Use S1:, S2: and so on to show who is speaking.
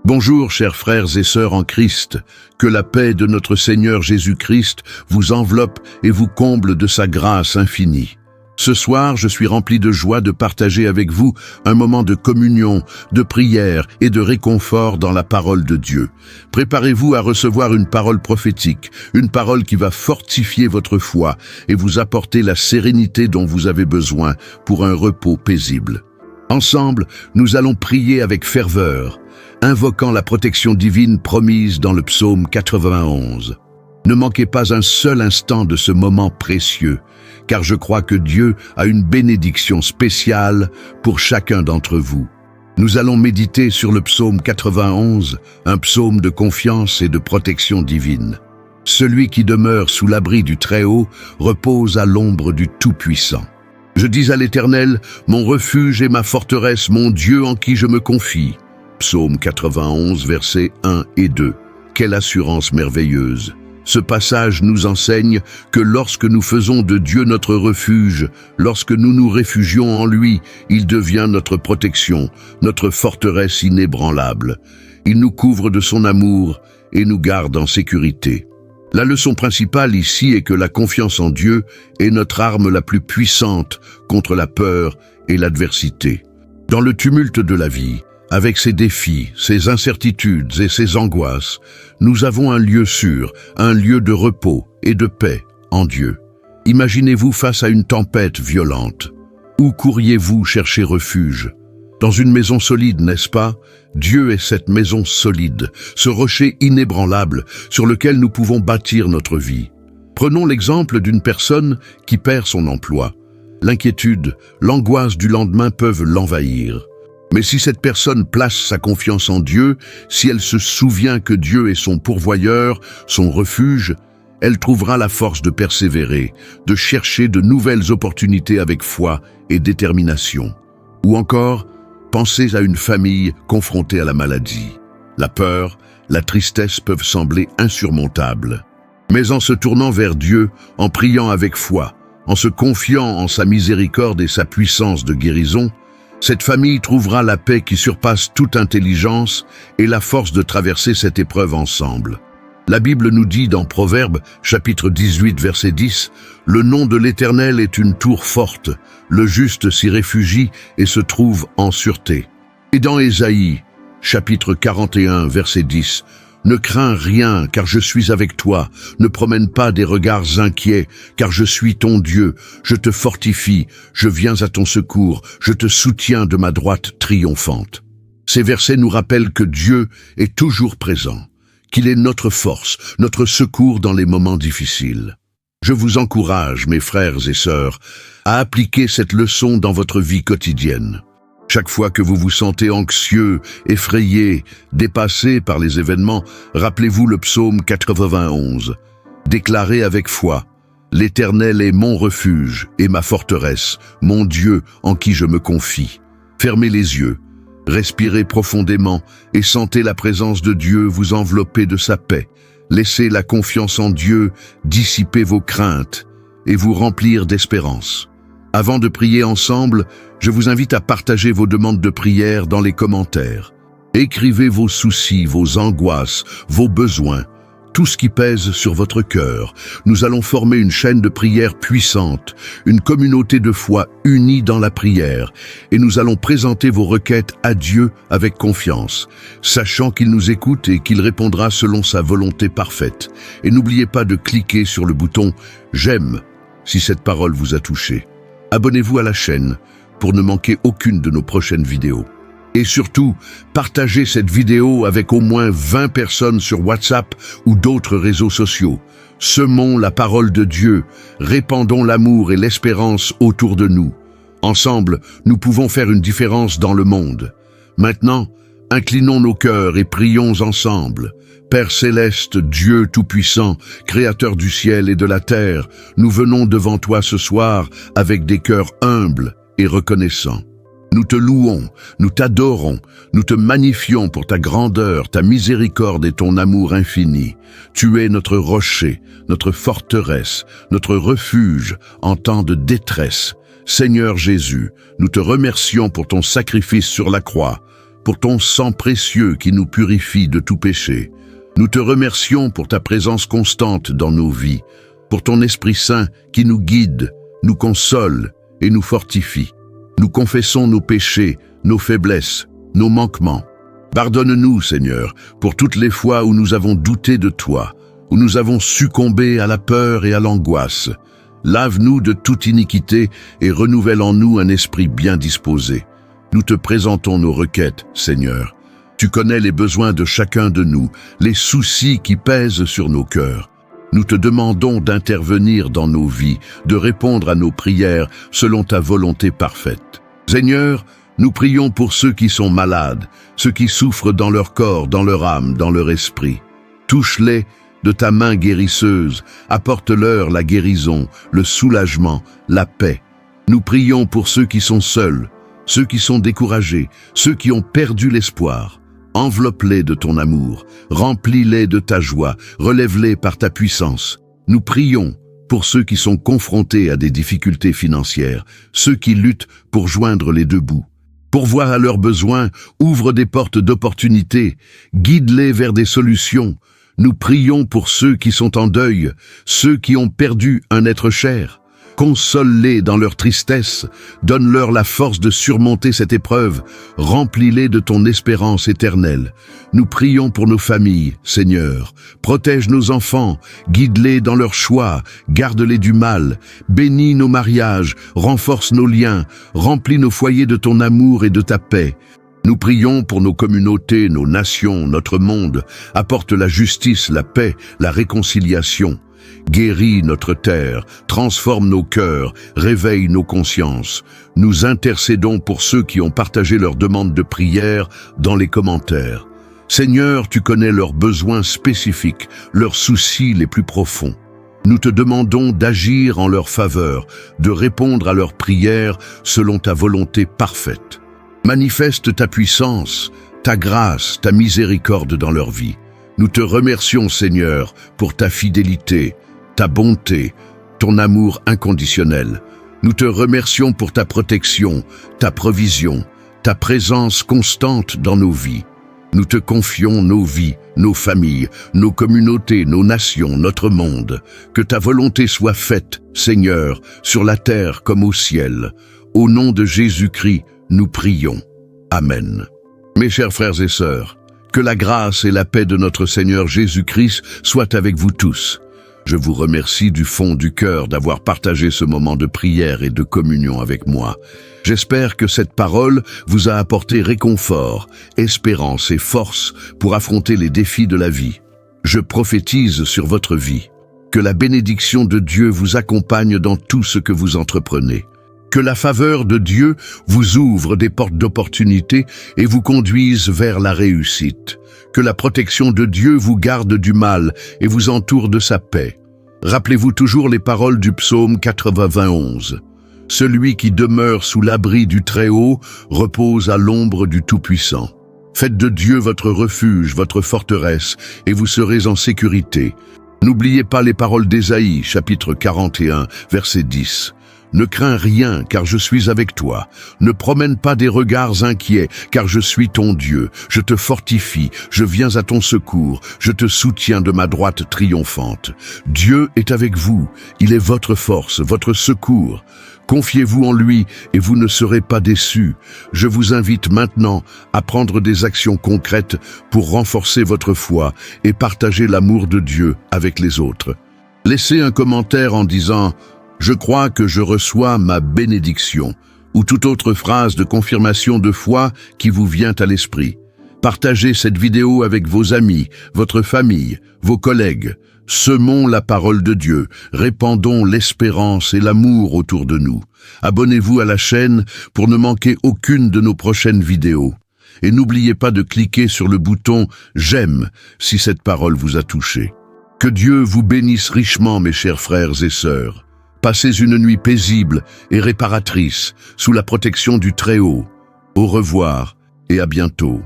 S1: Bonjour, chers frères et sœurs en Christ, que la paix de notre Seigneur Jésus-Christ vous enveloppe et vous comble de sa grâce infinie. Ce soir, je suis rempli de joie de partager avec vous un moment de communion, de prière et de réconfort dans la parole de Dieu. Préparez-vous à recevoir une parole prophétique, une parole qui va fortifier votre foi et vous apporter la sérénité dont vous avez besoin pour un repos paisible. Ensemble, nous allons prier avec ferveur, invoquant la protection divine promise dans le psaume 91. Ne manquez pas un seul instant de ce moment précieux, car je crois que Dieu a une bénédiction spéciale pour chacun d'entre vous. Nous allons méditer sur le psaume 91, un psaume de confiance et de protection divine. Celui qui demeure sous l'abri du Très-Haut repose à l'ombre du Tout-Puissant. Je dis à l'Éternel, mon refuge et ma forteresse, mon Dieu en qui je me confie. Psaume 91, versets 1 et 2. Quelle assurance merveilleuse! Ce passage nous enseigne que lorsque nous faisons de Dieu notre refuge, lorsque nous nous réfugions en lui, il devient notre protection, notre forteresse inébranlable. Il nous couvre de son amour et nous garde en sécurité. La leçon principale ici est que la confiance en Dieu est notre arme la plus puissante contre la peur et l'adversité. Dans le tumulte de la vie, avec ses défis, ses incertitudes et ses angoisses, nous avons un lieu sûr, un lieu de repos et de paix en Dieu. Imaginez-vous face à une tempête violente. Où courriez-vous chercher refuge? Dans une maison solide, n'est-ce pas? Dieu est cette maison solide, ce rocher inébranlable sur lequel nous pouvons bâtir notre vie. Prenons l'exemple d'une personne qui perd son emploi. L'inquiétude, l'angoisse du lendemain peuvent l'envahir. Mais si cette personne place sa confiance en Dieu, si elle se souvient que Dieu est son pourvoyeur, son refuge, elle trouvera la force de persévérer, de chercher de nouvelles opportunités avec foi et détermination. Ou encore, pensez à une famille confrontée à la maladie. La peur, la tristesse peuvent sembler insurmontables. Mais en se tournant vers Dieu, en priant avec foi, en se confiant en sa miséricorde et sa puissance de guérison, cette famille trouvera la paix qui surpasse toute intelligence et la force de traverser cette épreuve ensemble. La Bible nous dit dans Proverbes, chapitre 18, verset 10, « Le nom de l'Éternel est une tour forte, le juste s'y réfugie et se trouve en sûreté. » Et dans Ésaïe, chapitre 41, verset 10, « Ne crains rien, car je suis avec toi. Ne promène pas des regards inquiets, car je suis ton Dieu. Je te fortifie, je viens à ton secours, je te soutiens de ma droite triomphante. » Ces versets nous rappellent que Dieu est toujours présent, qu'il est notre force, notre secours dans les moments difficiles. Je vous encourage, mes frères et sœurs, à appliquer cette leçon dans votre vie quotidienne. Chaque fois que vous vous sentez anxieux, effrayé, dépassé par les événements, rappelez-vous le psaume 91. Déclarez avec foi, « L'Éternel est mon refuge et ma forteresse, mon Dieu en qui je me confie. » Fermez les yeux, respirez profondément et sentez la présence de Dieu vous envelopper de sa paix. Laissez la confiance en Dieu dissiper vos craintes et vous remplir d'espérance. Avant de prier ensemble, je vous invite à partager vos demandes de prière dans les commentaires. Écrivez vos soucis, vos angoisses, vos besoins, tout ce qui pèse sur votre cœur. Nous allons former une chaîne de prière puissante, une communauté de foi unie dans la prière, et nous allons présenter vos requêtes à Dieu avec confiance, sachant qu'il nous écoute et qu'il répondra selon sa volonté parfaite. Et n'oubliez pas de cliquer sur le bouton « J'aime » si cette parole vous a touché. Abonnez-vous à la chaîne pour ne manquer aucune de nos prochaines vidéos. Et surtout, partagez cette vidéo avec au moins 20 personnes sur WhatsApp ou d'autres réseaux sociaux. Semons la parole de Dieu, répandons l'amour et l'espérance autour de nous. Ensemble, nous pouvons faire une différence dans le monde. Maintenant, inclinons nos cœurs et prions ensemble. Père céleste, Dieu tout-puissant, Créateur du ciel et de la terre, nous venons devant toi ce soir avec des cœurs humbles et reconnaissants. Nous te louons, nous t'adorons, nous te magnifions pour ta grandeur, ta miséricorde et ton amour infini. Tu es notre rocher, notre forteresse, notre refuge en temps de détresse. Seigneur Jésus, nous te remercions pour ton sacrifice sur la croix, pour ton sang précieux qui nous purifie de tout péché. Nous te remercions pour ta présence constante dans nos vies, pour ton Esprit Saint qui nous guide, nous console et nous fortifie. Nous confessons nos péchés, nos faiblesses, nos manquements. Pardonne-nous, Seigneur, pour toutes les fois où nous avons douté de toi, où nous avons succombé à la peur et à l'angoisse. Lave-nous de toute iniquité et renouvelle en nous un esprit bien disposé. Nous te présentons nos requêtes, Seigneur. Tu connais les besoins de chacun de nous, les soucis qui pèsent sur nos cœurs. Nous te demandons d'intervenir dans nos vies, de répondre à nos prières selon ta volonté parfaite. Seigneur, nous prions pour ceux qui sont malades, ceux qui souffrent dans leur corps, dans leur âme, dans leur esprit. Touche-les de ta main guérisseuse, apporte-leur la guérison, le soulagement, la paix. Nous prions pour ceux qui sont seuls, ceux qui sont découragés, ceux qui ont perdu l'espoir. Enveloppe-les de ton amour, remplis-les de ta joie, relève-les par ta puissance. Nous prions pour ceux qui sont confrontés à des difficultés financières, ceux qui luttent pour joindre les deux bouts. Pourvois à leurs besoins, ouvre des portes d'opportunité, guide-les vers des solutions. Nous prions pour ceux qui sont en deuil, ceux qui ont perdu un être cher. Console-les dans leur tristesse, donne-leur la force de surmonter cette épreuve, remplis-les de ton espérance éternelle. Nous prions pour nos familles, Seigneur. Protège nos enfants, guide-les dans leurs choix, garde-les du mal. Bénis nos mariages, renforce nos liens, remplis nos foyers de ton amour et de ta paix. Nous prions pour nos communautés, nos nations, notre monde. Apporte la justice, la paix, la réconciliation. Guéris notre terre, transforme nos cœurs, réveille nos consciences. Nous intercédons pour ceux qui ont partagé leurs demandes de prière dans les commentaires. Seigneur, tu connais leurs besoins spécifiques, leurs soucis les plus profonds. Nous te demandons d'agir en leur faveur, de répondre à leurs prières selon ta volonté parfaite. Manifeste ta puissance, ta grâce, ta miséricorde dans leur vie. Nous te remercions, Seigneur, pour ta fidélité, ta bonté, ton amour inconditionnel. Nous te remercions pour ta protection, ta provision, ta présence constante dans nos vies. Nous te confions nos vies, nos familles, nos communautés, nos nations, notre monde. Que ta volonté soit faite, Seigneur, sur la terre comme au ciel. Au nom de Jésus-Christ, nous prions. Amen. Mes chers frères et sœurs, que la grâce et la paix de notre Seigneur Jésus-Christ soient avec vous tous. Je vous remercie du fond du cœur d'avoir partagé ce moment de prière et de communion avec moi. J'espère que cette parole vous a apporté réconfort, espérance et force pour affronter les défis de la vie. Je prophétise sur votre vie. Que la bénédiction de Dieu vous accompagne dans tout ce que vous entreprenez. Que la faveur de Dieu vous ouvre des portes d'opportunité et vous conduise vers la réussite. Que la protection de Dieu vous garde du mal et vous entoure de sa paix. Rappelez-vous toujours les paroles du psaume 91. Celui qui demeure sous l'abri du Très-Haut repose à l'ombre du Tout-Puissant. Faites de Dieu votre refuge, votre forteresse, et vous serez en sécurité. N'oubliez pas les paroles d'Ésaïe, chapitre 41, verset 10. Ne crains rien, car je suis avec toi. Ne promène pas des regards inquiets, car je suis ton Dieu. Je te fortifie, je viens à ton secours, je te soutiens de ma droite triomphante. Dieu est avec vous, il est votre force, votre secours. Confiez-vous en lui et vous ne serez pas déçus. Je vous invite maintenant à prendre des actions concrètes pour renforcer votre foi et partager l'amour de Dieu avec les autres. Laissez un commentaire en disant « Je crois que je reçois ma bénédiction » ou toute autre phrase de confirmation de foi qui vous vient à l'esprit. Partagez cette vidéo avec vos amis, votre famille, vos collègues. Semons la parole de Dieu, répandons l'espérance et l'amour autour de nous. Abonnez-vous à la chaîne pour ne manquer aucune de nos prochaines vidéos. Et n'oubliez pas de cliquer sur le bouton « J'aime » si cette parole vous a touché. Que Dieu vous bénisse richement, mes chers frères et sœurs. Passez une nuit paisible et réparatrice sous la protection du Très-Haut. Au revoir et à bientôt.